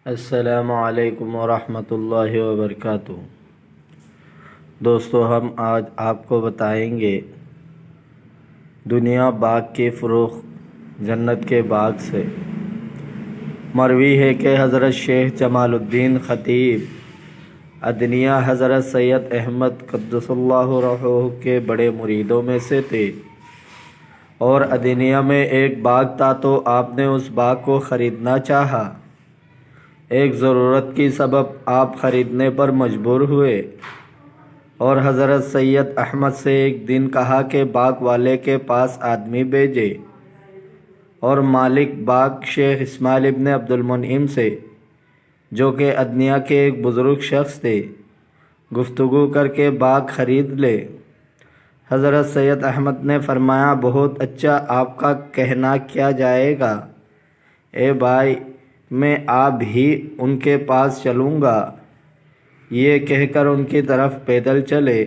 السلام علیکم ورحمۃ اللہ وبرکاتہ۔ دوستو، ہم آج آپ کو بتائیں گے دنیا باغ کی فروخت جنت کے باغ سے۔ مروی ہے کہ حضرت شیخ جمال الدین خطیب عدنیہ حضرت سید احمد قدس اللہ روحہ کے بڑے مریدوں میں سے تھے، اور عدنیہ میں ایک باغ تھا تو آپ نے اس باغ کو خریدنا چاہا۔ ایک ضرورت کی سبب آپ خریدنے پر مجبور ہوئے، اور حضرت سید احمد سے ایک دن کہا کہ باغ والے کے پاس آدمی بھیجے، اور مالک باغ شیخ اسماعیل ابن عبد المنعم سے، جو کہ عدنیہ کے ایک بزرگ شخص تھے، گفتگو کر کے باغ خرید لے۔ حضرت سید احمد نے فرمایا، بہت اچھا، آپ کا کہنا کیا جائے گا؟ اے بھائی، میں آپ ہی ان کے پاس چلوں گا۔ یہ کہہ کر ان کی طرف پیدل چلے۔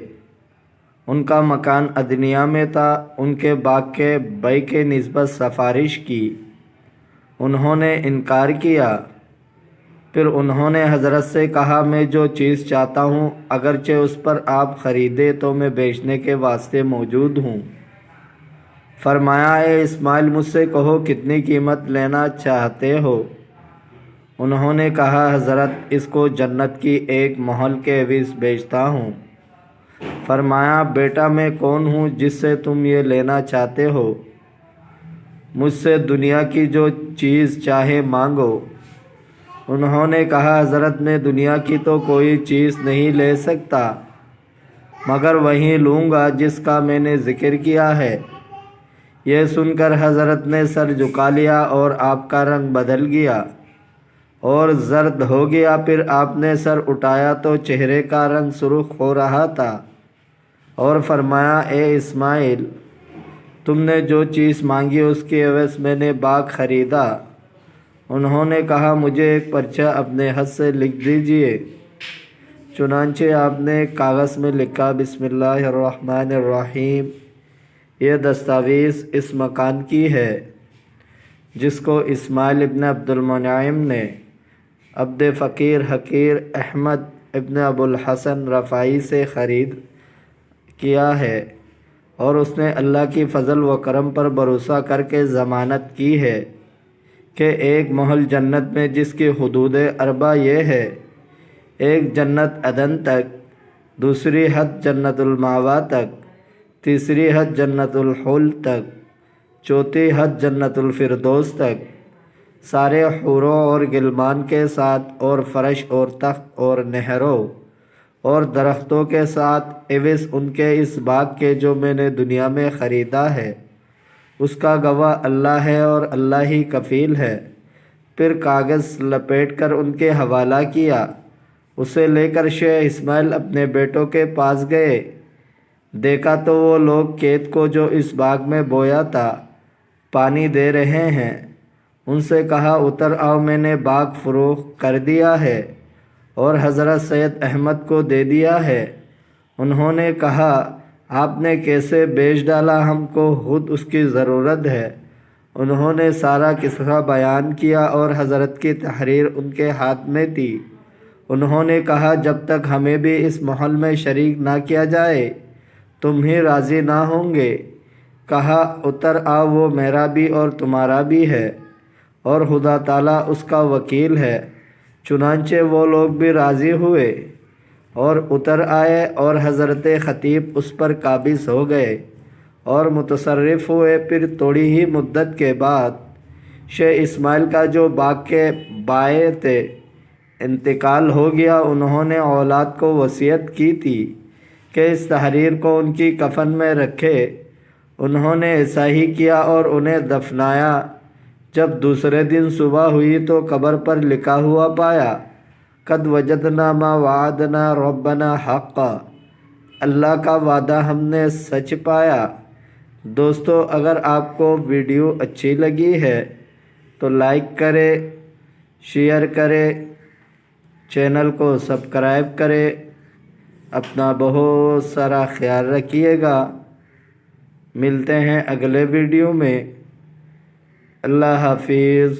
ان کا مکان عدنیہ میں تھا۔ ان کے باغ کے بیع کے نسبت سفارش کی، انہوں نے انکار کیا۔ پھر انہوں نے حضرت سے کہا، میں جو چیز چاہتا ہوں اگرچہ اس پر آپ خریدے تو میں بیچنے کے واسطے موجود ہوں۔ فرمایا، اے اسماعیل، مجھ سے کہو کتنی قیمت لینا چاہتے ہو؟ انہوں نے کہا، حضرت، اس کو جنت کی ایک محل کے عوض بیچتا ہوں۔ فرمایا، بیٹا، میں کون ہوں جس سے تم یہ لینا چاہتے ہو؟ مجھ سے دنیا کی جو چیز چاہے مانگو۔ انہوں نے کہا، حضرت، میں دنیا کی تو کوئی چیز نہیں لے سکتا، مگر وہی لوں گا جس کا میں نے ذکر کیا ہے۔ یہ سن کر حضرت نے سر جھکا لیا اور آپ کا رنگ بدل گیا اور زرد ہو گیا۔ پھر آپ نے سر اٹھایا تو چہرے کا رنگ سرخ ہو رہا تھا، اور فرمایا، اے اسماعیل، تم نے جو چیز مانگی اس کے عوض میں نے باغ خریدا۔ انہوں نے کہا، مجھے ایک پرچہ اپنے ہاتھ سے لکھ دیجئے۔ چنانچہ آپ نے ایک کاغذ میں لکھا، بسم اللہ الرحمن الرحیم۔ یہ دستاویز اس مکان کی ہے، جس کو اسماعیل ابن عبد المنعم نے عبد فقیر حقیر احمد ابن ابو الحسن رفاعی سے خرید کیا ہے، اور اس نے اللہ کی فضل و کرم پر بھروسہ کر کے ضمانت کی ہے کہ ایک محل جنت میں جس کی حدود اربع یہ ہے: ایک جنت عدن تک، دوسری حد جنت المأویٰ تک، تیسری حد جنت الخلد تک، چوتھی حد جنت الفردوس تک، سارے حوروں اور غلمان کے ساتھ، اور فرش اور تخت اور نہروں اور درختوں کے ساتھ، عوض ان کے اس باغ کے جو میں نے دنیا میں خریدا ہے۔ اس کا گواہ اللہ ہے اور اللہ ہی کفیل ہے۔ پھر کاغذ لپیٹ کر ان کے حوالہ کیا۔ اسے لے کر شیخ اسماعیل اپنے بیٹوں کے پاس گئے۔ دیکھا تو وہ لوگ کھیت کو جو اس باغ میں بویا تھا پانی دے رہے ہیں۔ ان سے کہا، اتر آؤ، میں نے باغ فروخت کر دیا ہے اور حضرت سید احمد کو دے دیا ہے۔ انہوں نے کہا، آپ نے کیسے بیچ ڈالا؟ ہم کو خود اس کی ضرورت ہے۔ انہوں نے سارا قصہ بیان کیا، اور حضرت کی تحریر ان کے ہاتھ میں تھی۔ انہوں نے کہا، جب تک ہمیں بھی اس محل میں شریک نہ کیا جائے تم ہی راضی نہ ہوں گے۔ کہا، اتر آؤ، وہ میرا بھی اور تمہارا بھی ہے، اور خدا تعالیٰ اس کا وکیل ہے۔ چنانچہ وہ لوگ بھی راضی ہوئے اور اتر آئے، اور حضرت خطیب اس پر قابض ہو گئے اور متصرف ہوئے۔ پھر تھوڑی ہی مدت کے بعد شیخ اسماعیل کا جو باغ کے بائع تھے انتقال ہو گیا۔ انہوں نے اولاد کو وصیت کی تھی کہ اس تحریر کو ان کی کفن میں رکھے۔ انہوں نے ایسا ہی کیا اور انہیں دفنایا۔ جب دوسرے دن صبح ہوئی تو قبر پر لکھا ہوا پایا، قد وجدنا ما وعدنا ربنا حقا، اللہ کا وعدہ ہم نے سچ پایا۔ دوستو، اگر آپ کو ویڈیو اچھی لگی ہے تو لائک کرے، شیئر کرے، چینل کو سبسکرائب کرے۔ اپنا بہت سارا خیال رکھیے گا۔ ملتے ہیں اگلے ویڈیو میں۔ اللہ حافظ۔